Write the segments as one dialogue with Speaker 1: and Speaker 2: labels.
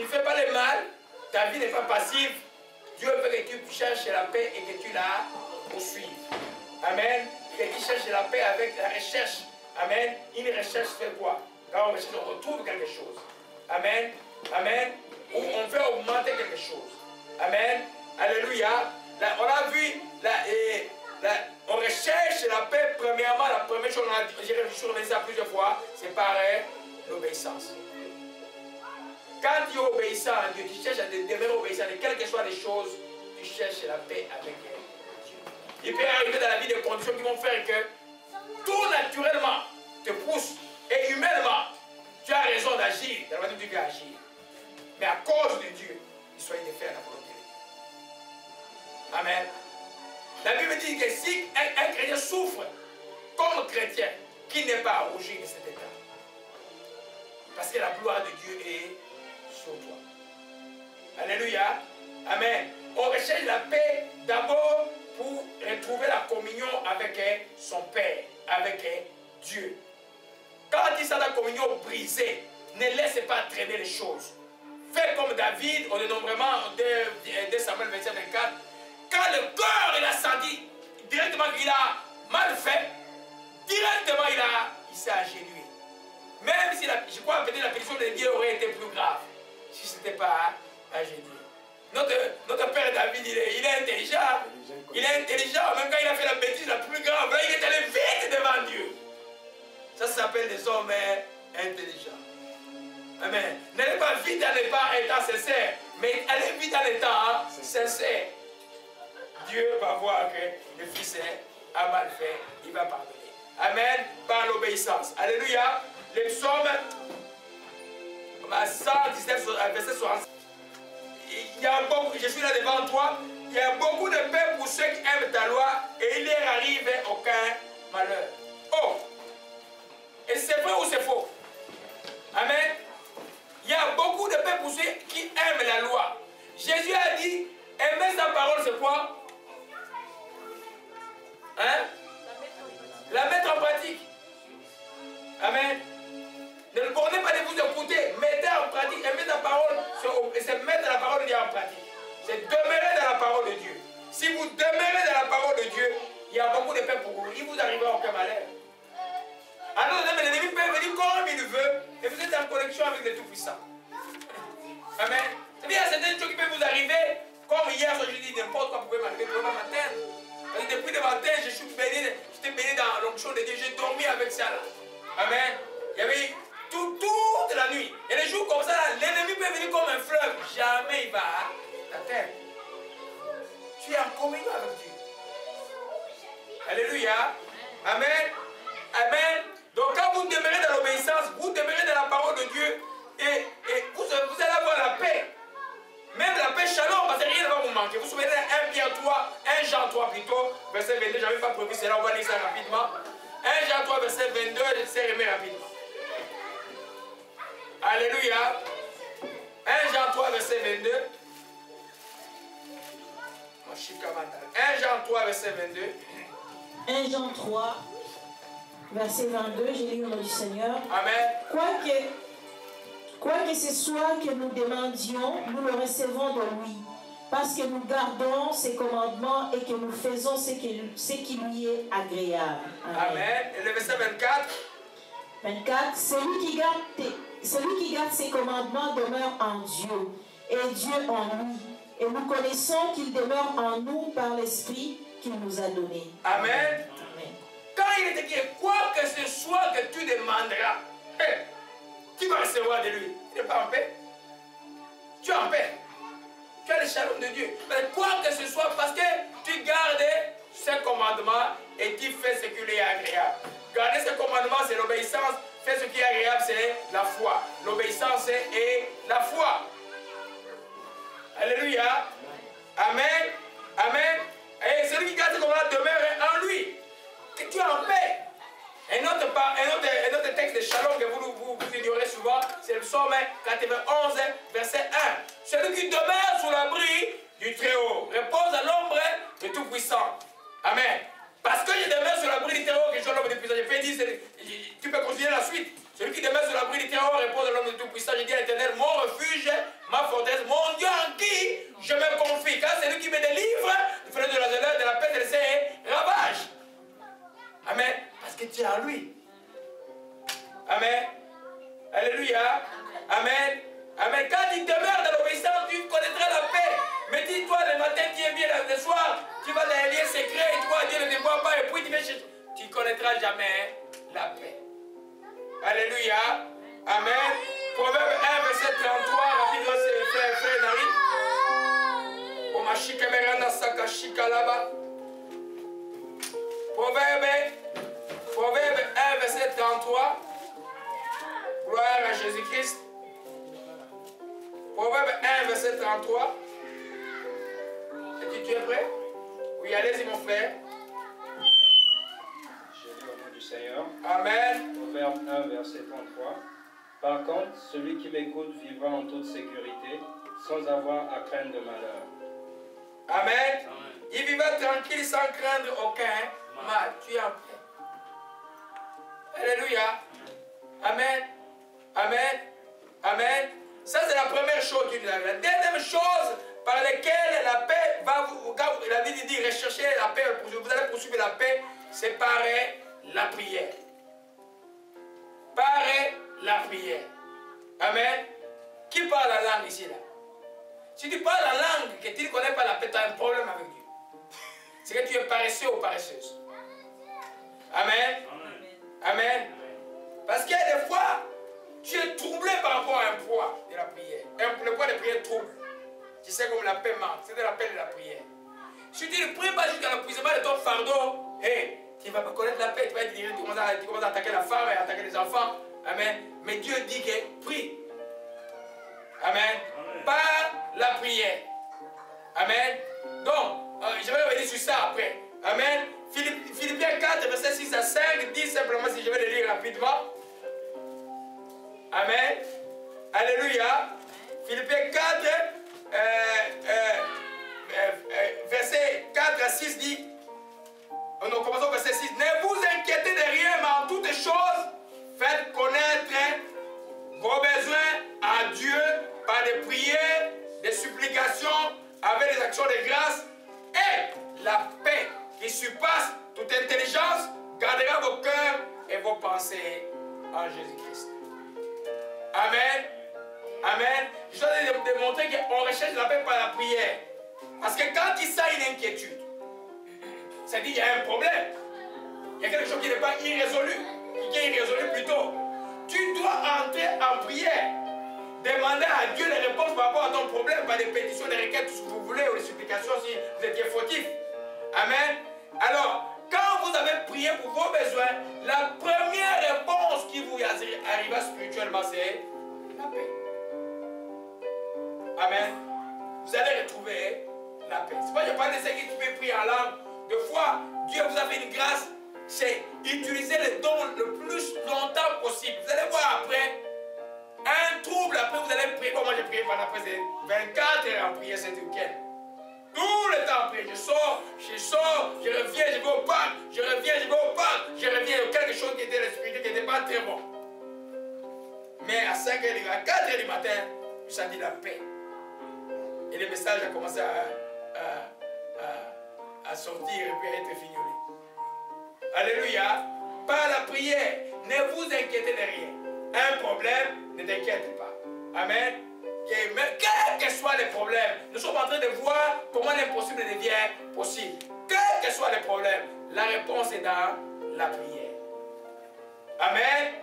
Speaker 1: ne fais pas le mal, ta vie n'est pas passive. Dieu veut que tu cherches la paix et que tu la poursuives. Amen. Et qu'il cherche la paix avec la recherche. Amen. Une recherche fait quoi? Quand on recherche, on retrouve quelque chose. Amen. Amen. On veut augmenter quelque chose. Amen. Alléluia. Là, on a vu, on recherche la paix. Premièrement, la première chose, j'ai réfléchi ça plusieurs fois, c'est pareil, l'obéissance. Quand tu es obéissant à Dieu, tu cherches à demeurer obéissant, et quelles que soient les choses, tu cherches la paix avec Dieu. Il peut arriver dans la vie des conditions qui vont faire que tout naturellement te pousse, et humainement, tu as raison d'agir, dans la manière dont tu veux agir. Mais à cause de Dieu, il soit de faire la volonté de Dieu. Amen. La Bible dit que si un chrétien souffre comme chrétien, qui n'est pas à rougir de cet état. Parce que la gloire de Dieu est sur toi. Alléluia. Amen. On recherche la paix d'abord pour retrouver la communion avec son Père, avec Dieu. Quand il sent la communion brisée, ne laisse pas traîner les choses. Fais comme David, au dénombrement de Samuel 27, 24. Quand le cœur il a senti directement qu'il a mal fait, directement il s'est agenouillé. Même si je crois que peut-être la pétition de Dieu aurait été plus grave si ce n'était pas agenouillé. Notre père David, il est intelligent. Il est intelligent. Même quand il a fait la bêtise la plus grave, là, il est allé vite devant Dieu. Ça s'appelle des hommes intelligents. Amen. N'allez pas vite en étant sincère, mais allez vite en étant sincère. Dieu va voir que le fils a mal fait, il va pardonner. Amen. Par l'obéissance. Alléluia. Les psaumes 119, verset 60. Il y a beaucoup, je suis là devant toi, il y a beaucoup de paix pour ceux qui aiment ta loi et il leur arrive aucun malheur. Oh! Et c'est vrai ou c'est faux? Amen. Il y a beaucoup de paix pour ceux qui aiment la loi. Jésus a dit, aimer sa parole, c'est quoi? Hein? La mettre en pratique. Amen. Ne le bornez pas de vous écouter, mettez en pratique. Aimer la parole, c'est mettre la parole de Dieu en pratique. C'est demeurer dans la parole de Dieu. Si vous demeurez dans la parole de Dieu, il y a beaucoup de paix pour vous. Il vous arrivera aucun malheur. Alors l'ennemi peut venir comme il veut et vous êtes en connexion avec le Tout-Puissant. Amen. C'est-à-dire, il y a certaines choses qui peuvent vous arriver, comme hier, je dis n'importe quoi pouvait m'arriver, pouvez pas m'atteindre. Parce que depuis le matin, j'étais béni dans l'onction de Dieu, j'ai dormi avec ça là. Amen. Il y avait toute la nuit. Et les jours comme ça, l'ennemi peut venir comme un fleuve. Jamais il va t'atteindre. Tu es en communion avec Dieu. Alléluia. Amen. Amen. Donc quand vous demeurez dans l'obéissance, vous demeurez dans la parole de Dieu et vous allez avoir la paix. Même la paix shalom, parce que rien ne va vous manquer. Vous vous souvenez de 1 Jean 3 plutôt, verset 22, je n'avais pas prévu cela, on va lire ça rapidement. 1 Jean 3, verset 22, c'est remis rapidement. Alléluia. 1 Jean 3, verset 22. 1 Jean 3, verset 22.
Speaker 2: 1 Jean 3, verset 22, j'ai lu au nom du Seigneur.
Speaker 1: Amen.
Speaker 2: Quoique ce soit que nous demandions, nous le recevons de lui, parce que nous gardons ses commandements et que nous faisons ce qui lui est agréable.
Speaker 1: Amen. Et le verset 24.
Speaker 2: 24. Celui qui garde ses commandements demeure en Dieu, et Dieu en lui. Et nous connaissons qu'il demeure en nous par l'Esprit qu'il nous a donné.
Speaker 1: Amen. Amen. Quand il est écrit, quoi que ce soit que tu demanderas, tu vas recevoir de lui. Tu n'es pas en paix. Tu es en paix. Tu as le shalom de Dieu. Mais quoi que ce soit, parce que tu gardes ses commandements et tu fais ce qui lui est agréable. Garder ses commandements, c'est l'obéissance. Faire ce qui est agréable, c'est la foi. L'obéissance est la foi. Alléluia. Amen. Amen. Et celui qui garde ses commandements demeure en lui. Que tu es en paix. Un autre texte de shalom que vous ignorez souvent, c'est le psaume 91, verset 1. Celui qui demeure sous l'abri du Très-Haut repose à l'ombre du Tout-Puissant. Amen. Parce que je demeure sous l'abri du Très-Haut, que je suis l'ombre du Tout-Puissant. J'ai fait dire, tu peux continuer la suite. Celui qui demeure sous l'abri du Très-Haut repose à l'ombre du Tout-Puissant. Je dis à l'Éternel, mon refuge, ma Amen. Amen. Quand tu demeures dans l'obéissance, tu connaîtras la paix. Mais dis-toi, le matin, tu es bien, le soir, tu vas dans les liens secrets, et toi, Dieu ne te voit pas, et puis tu vas chercher. Tu ne connaîtras jamais la paix. Alléluia. Amen. Proverbe 1, verset 33, rapidement, c'est frère Nari. Proverbe 1, verset 33. Gloire à Jésus-Christ. Proverbe 1, verset 33. Est-ce que tu es prêt? Oui, allez-y, mon frère.
Speaker 3: Je lis au nom du Seigneur.
Speaker 1: Amen.
Speaker 3: Proverbe 1, verset 33. Par contre, celui qui m'écoute vivra en toute sécurité, sans avoir à craindre de malheur.
Speaker 1: Amen. Il vivra tranquille sans craindre aucun mal. Tu es en paix. Alléluia. Amen. Amen. Amen. Ça, c'est la première chose qu'il nous a dit. La deuxième chose par laquelle la paix va vous. La Bible dit rechercher la paix. Vous allez poursuivre la paix. C'est par la prière. Par la prière. Amen. Qui parle la langue ici là? Si tu parles la langue que tu ne connais pas la paix, tu as un problème avec Dieu. C'est que tu es paresseux ou paresseuse. Amen. Amen. Parce qu'il y a des fois, tu es troublé par rapport à un poids de la prière. Le poids de la prière trouble. Tu sais comme la paix manque. C'est de la paix de la prière. Si tu ne pries pas jusqu'à l'épuisement de ton fardeau, hey, tu ne vas pas connaître la paix. Tu vas être dirigé, tu commences à attaquer la femme et à attaquer les enfants. Amen. Mais Dieu dit que prie. Amen. Par la prière. Amen. Donc, je vais revenir sur ça après. Amen. Philippiens 4, verset 6 à 5, dit simplement, si je vais le lire rapidement. Amen. Alléluia. Philippiens 4, verset 4 à 6 dit, nous commençons au verset 6. Ne vous inquiétez de rien, mais en toutes choses, faites connaître vos besoins à Dieu par des prières, des supplications, avec des actions de grâce, et la paix qui surpasse toute intelligence gardera vos cœurs et vos pensées en Jésus-Christ. Amen. Amen. Je dois démontrer qu'on recherche la paix par la prière. Parce que quand il sent une inquiétude, ça dit qu'il y a un problème. Il y a quelque chose qui n'est pas irrésolu, qui est irrésolu plutôt. Tu dois entrer en prière. Demandez à Dieu les réponses par rapport à ton problème, par des pétitions, des requêtes, tout ce que vous voulez, ou des supplications si vous étiez fautif. Amen. Alors, quand vous avez prié pour vos besoins, la première réponse qui vous arrivera spirituellement, c'est la paix. Amen. Vous allez retrouver la paix. C'est pas que je parle de ce que tu peux prier en langue. Des fois, Dieu vous a fait une grâce, c'est utiliser les dons le plus longtemps possible. Vous allez voir après, un trouble, après vous allez prier. Comme moi j'ai prié pendant presque 24 heures en prière cet week-end. Tout le temps en prière. Je sors, je reviens, je vais au parc, je reviens, je vais au parc, je reviens. Quelque chose qui était respiré, qui n'était pas très bon. Mais à 5 h, à 4 h du matin, je sentis la paix. Et le message a commencé à sortir et puis à être fignolé. Alléluia. Par la prière, ne vous inquiétez de rien. Un problème, ne t'inquiète pas. Amen. Quels que soient les problèmes, nous sommes en train de voir comment l'impossible devient possible. Quels que soient les problèmes, la réponse est dans la prière. Amen.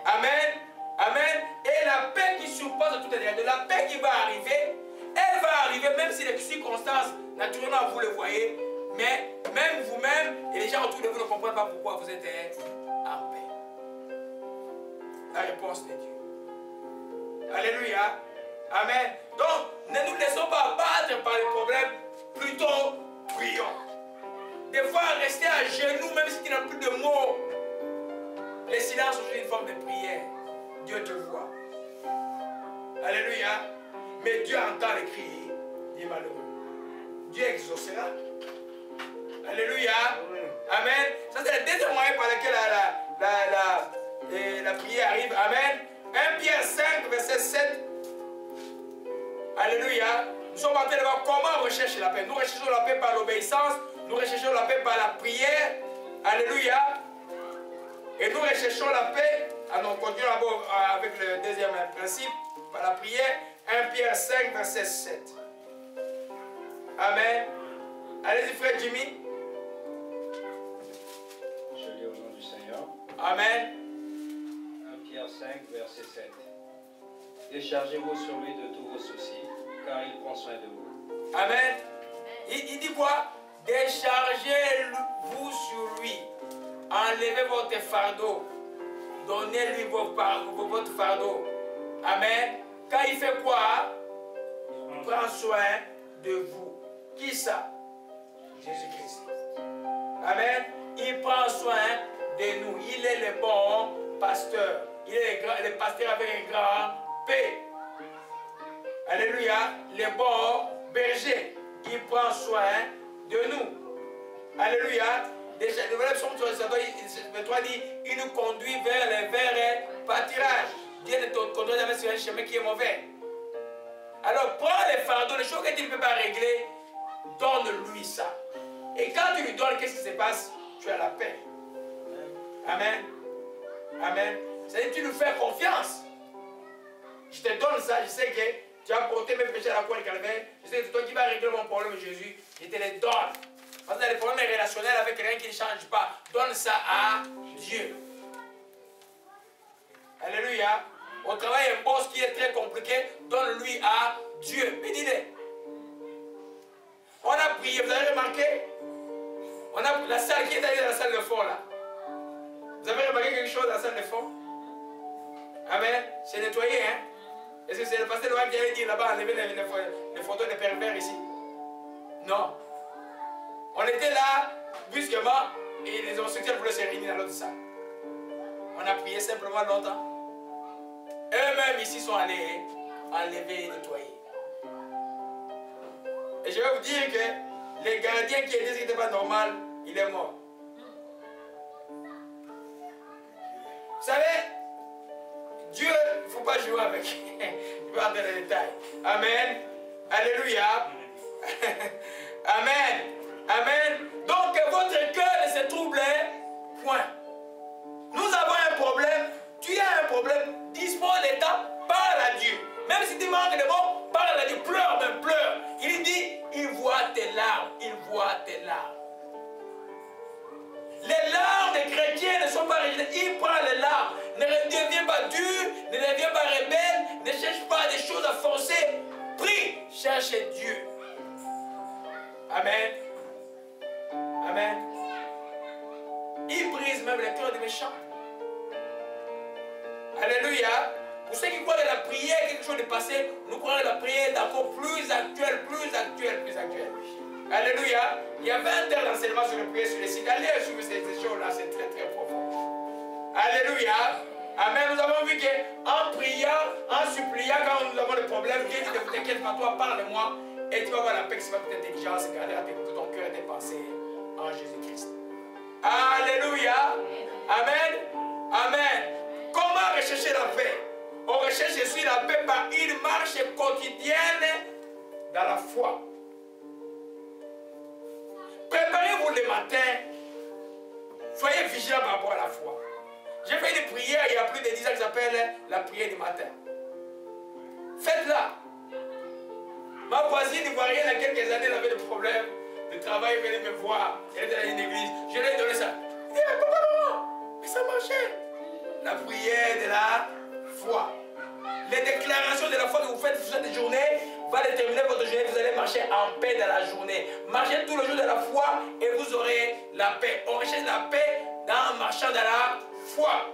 Speaker 1: Amen. Amen. Et la paix qui surpasse toutes les choses, la paix qui va arriver, elle va arriver même si les circonstances, naturellement vous le voyez, mais même vous-même et les gens autour de vous ne comprennent pas pourquoi vous êtes en paix. La réponse de Dieu. Alléluia. Amen. Donc, ne nous laissons pas abattre par les problèmes, plutôt prions. Des fois, rester à genoux, même si tu n'as plus de mots. Le silence est une forme de prière. Dieu te voit. Alléluia. Mais Dieu entend les cris des malheureux. Dieu exaucera. Alléluia. Amen. Ça, c'est le deuxième moyen par lequel la prière arrive. Amen. 1 Pierre 5, verset 7. Alléluia. Nous sommes en train de voir comment on recherche la paix. Nous recherchons la paix par l'obéissance. Nous recherchons la paix par la prière. Alléluia. Et nous recherchons la paix. Ah non, continuons d'abord avec le deuxième principe, par la prière. 1 Pierre 5, verset 7. Amen. Allez-y, frère Jimmy.
Speaker 3: Je lis au nom du Seigneur.
Speaker 1: Amen.
Speaker 3: 1 Pierre 5, verset 7. Déchargez-vous sur lui de tous vos soucis, car il prend soin de vous.
Speaker 1: Amen. Il dit quoi? Déchargez-vous sur lui. Enlevez votre fardeau. Donnez-lui votre fardeau. Amen. Quand il fait quoi? Il prend soin de vous. Qui ça? Jésus-Christ. Amen. Il prend soin de nous. Il est le bon pasteur. Il est le pasteur avec un grand P. Alléluia. Le bon berger. Il prend soin de nous. Alléluia. Déjà, le verset psaume 3 dit, il nous conduit vers les verts pâtirages. Dieu ne te conduit jamais sur un chemin qui est mauvais. Alors prends les fardeaux, les choses que tu ne peux pas régler, donne-lui ça. Et quand tu lui donnes, qu'est-ce qui se passe? Tu as la paix. Amen. Amen. C'est-à-dire que tu lui fais confiance. Je te donne ça, je sais que tu as porté mes péchés à la croix de Calvaire. Je sais que c'est toi qui vas régler mon problème, Jésus. Je te les donne. Parce que les problèmes relationnels avec quelqu'un qui ne change pas, donne ça à Dieu. Alléluia. Au travail, un boss qui est très compliqué, donne-lui à Dieu. Mais dis-le. On a prié, vous avez remarqué? On a la salle qui est allée dans la salle de fond là. Vous avez remarqué quelque chose dans la salle de fond? Amen. C'est nettoyé, hein? Est-ce que c'est le pasteur Noël qui avait dit là-bas, enlever les photos des pervers ici? Non. On était là, brusquement, et les homosexuels voulaient se réunir dans l'autre salle. On a prié simplement longtemps. Eux-mêmes ici sont allés enlever et nettoyer. Et je vais vous dire que les gardiens qui étaient ce qui n'était pas normal, il est mort. Vous savez, Dieu, il ne faut pas jouer avec. Je vais entrer dans les détails. Amen. Alléluia. Amen. Amen. Donc votre cœur ne se trouble point. Nous avons un problème. Tu as un problème. Dispose de temps. Parle à Dieu. Même si tu manques de mots, parle à Dieu. Pleure, même pleure. Il dit, il voit tes larmes. Il voit tes larmes. Les larmes des chrétiens ne sont pas rejetées. Il prend les larmes. Ne deviens pas dur. Ne deviens pas rebelle. Ne cherche pas des choses à forcer. Prie. Cherche Dieu. Amen. Amen. Il brise même les cœurs des méchants. Alléluia. Pour ceux qui croient que la prière est quelque chose de passé, nous croyons que la prière est encore plus actuelle, plus actuelle, plus actuelle. Alléluia. Il y a 20 heures d'enseignement sur la prière sur les sites. Allez suivre ces choses-là, c'est très très profond. Alléluia. Amen. Nous avons vu qu'en priant, en suppliant, quand nous avons des problèmes, Dieu dit, ne t'inquiète pas, toi, parle-moi. Et tu vas avoir la paix qui se va toute intelligence et garder tout ton cœur et tes pensées en Jésus-Christ. Alléluia. Amen. Amen. Comment rechercher la paix? On recherche ici la paix par une marche quotidienne dans la foi. Préparez-vous le matin. Soyez vigilants par rapport à la foi. J'ai fait une prière il y a plus de 10 ans qui s'appelle la prière du matin. Faites-la. Ma voisine ivoirienne, il y a quelques années, elle avait des problèmes de travail, elle venait me voir. Elle était dans une église. Je lui ai donné ça. Elle dit, papa, maman, mais ça marchait. La prière de la foi. Les déclarations de la foi que vous faites sur cette journée va déterminer votre journée. Vous allez marcher en paix dans la journée. Marchez tous les jours de la foi et vous aurez la paix. On recherche la paix en marchant dans la foi.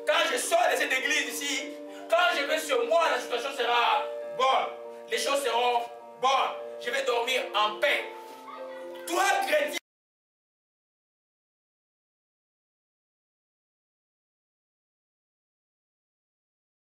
Speaker 1: Quand je sors de cette église ici, quand je vais sur moi, la situation sera bonne. Les choses seront bonnes. Je vais dormir en paix. Toi, chrétien,